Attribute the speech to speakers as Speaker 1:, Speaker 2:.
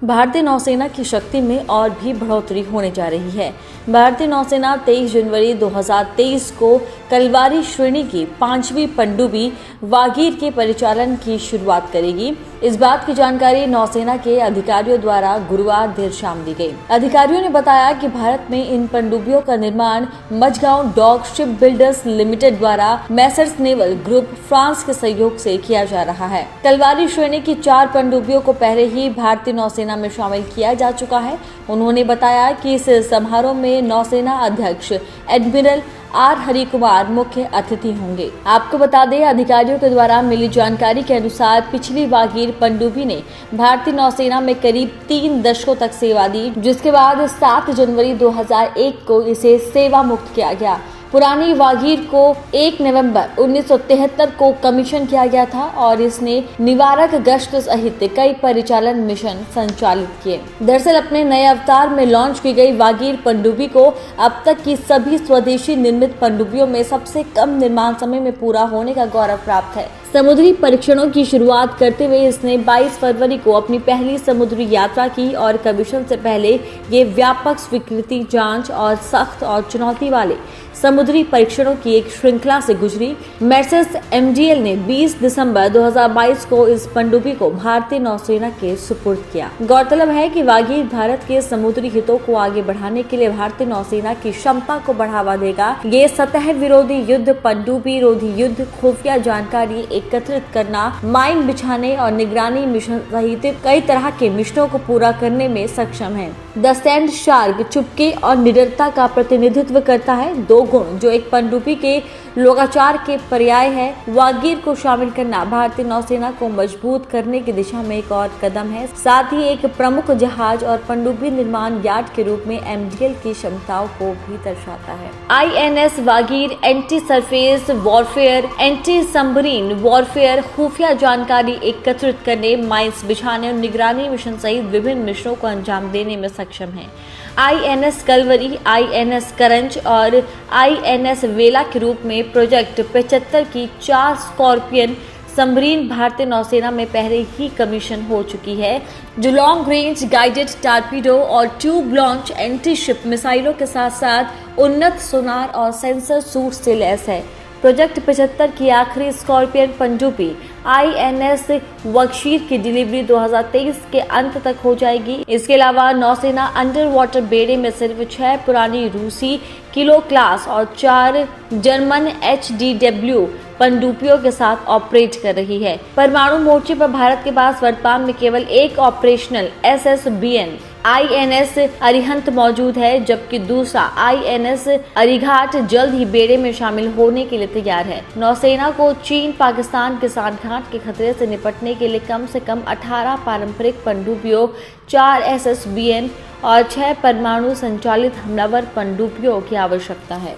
Speaker 1: भारतीय नौसेना की शक्ति में और भी बढ़ोतरी होने जा रही है। भारतीय नौसेना 23 जनवरी 2023 को कलवारी श्रेणी की 5वीं पनडुब्बी वागीर के परिचालन की शुरुआत करेगी। इस बात की जानकारी नौसेना के अधिकारियों द्वारा गुरुवार देर शाम दी गई। अधिकारियों ने बताया कि भारत में इन पनडुब्बियों का निर्माण Mazagon dock ship builders limited द्वारा मैसर्स नेवल ग्रुप फ्रांस के सहयोग से किया जा रहा है। कलवारी श्रेणी की 4 पनडुब्बियों को पहले ही भारतीय नौसेना में शामिल किया जा चुका है। उन्होंने बताया कि इस समारोह में नौसेना अध्यक्ष एडमिरल आर हरि कुमार मुख्य अतिथि होंगे। आपको बता दें, अधिकारियों के द्वारा मिली जानकारी के अनुसार पिछली वागीर पनडुब्बी ने भारतीय नौसेना में करीब 3 दशकों तक सेवा दी, जिसके बाद 7 जनवरी 2001 को इसे सेवा मुक्त किया गया। पुरानी वागीर को 1 नवंबर 1973 को कमीशन किया गया था और इसने निवारक गश्त सहित कई परिचालन मिशन संचालित किए। दरअसल अपने नए अवतार में लॉन्च की गई वागीर पनडुब्बी को अब तक की सभी स्वदेशी निर्मित पनडुब्बियों में सबसे कम निर्माण समय में पूरा होने का गौरव प्राप्त है। समुद्री परीक्षणों की शुरुआत करते हुए इसने 22 फरवरी को अपनी पहली समुद्री यात्रा की और कमीशन से पहले ये व्यापक स्वीकृति, जांच और सख्त और चुनौती वाले समुद्री परीक्षणों की एक श्रृंखला से गुजरी। मैसर्स एमडीएल ने 20 दिसंबर 2022 को इस पनडुब्बी को भारतीय नौसेना के सुपुर्द किया। गौरतलब है कि वागीर भारत के समुद्री हितों को आगे बढ़ाने के लिए भारतीय नौसेना की क्षमता को बढ़ावा देगा। ये सतह विरोधी युद्ध, पनडुब्बी रोधी युद्ध, खुफिया जानकारी एकत्रित करना, माइन बिछाने और निगरानी मिशन सहित कई तरह के मिशनों को पूरा करने में सक्षम है। द सैंड शार्क चुपके और निडरता का प्रतिनिधित्व करता है, 2 गुण जो एक पनडुब्बी के लोकाचार के पर्याय है। वागीर को शामिल करना भारतीय नौसेना को मजबूत करने की दिशा में एक और कदम है। साथ ही एक प्रमुख जहाज और पनडुब्बी निर्माण यार्ड के रूप में एमडीएल की क्षमताओं को भी दर्शाता है। INS Vagir anti surface warfare, anti submarine warfare, खुफिया जानकारी एकत्रित करने, माइंस बिछाने और निगरानी मिशन सहित विभिन्न मिशनों को अंजाम देने में सक्षम है। आईएनएस कलवरी, आईएनएस करंज और आईएनएस वेला के रूप में प्रोजेक्ट 75 की 4 स्कॉर्पियन सबमरीन भारतीय नौसेना में पहले ही कमीशन हो चुकी है, जो लॉन्ग रेंज गाइडेड टारपीडो और ट्यूब लॉन्च एंटी शिप मिसाइलों के साथ साथ उन्नत सोनार और सेंसर सूट से लैस है। प्रोजेक्ट 75 की आखिरी स्कॉर्पियन पनडुब्बी आईएनएस वागीर की डिलीवरी 2023 के अंत तक हो जाएगी। इसके अलावा नौसेना अंडर वाटर बेड़े में सिर्फ 6 पुरानी रूसी किलो क्लास और 4 जर्मन HDW पनडुब्बियों के साथ ऑपरेट कर रही है। परमाणु मोर्चे पर भारत के पास वर्तमान में केवल एक ऑपरेशनल SSBN आईएनएस अरिहंत मौजूद है, जबकि दूसरा आईएनएस अरिघाट जल्द ही बेड़े में शामिल होने के लिए तैयार है। नौसेना को चीन पाकिस्तान के सांठगांठ के खतरे से निपटने के लिए कम से कम 18 पारंपरिक पनडुब्बियों, 4 SSBN और 6 परमाणु संचालित हमलावर पनडुब्बियों की आवश्यकता है।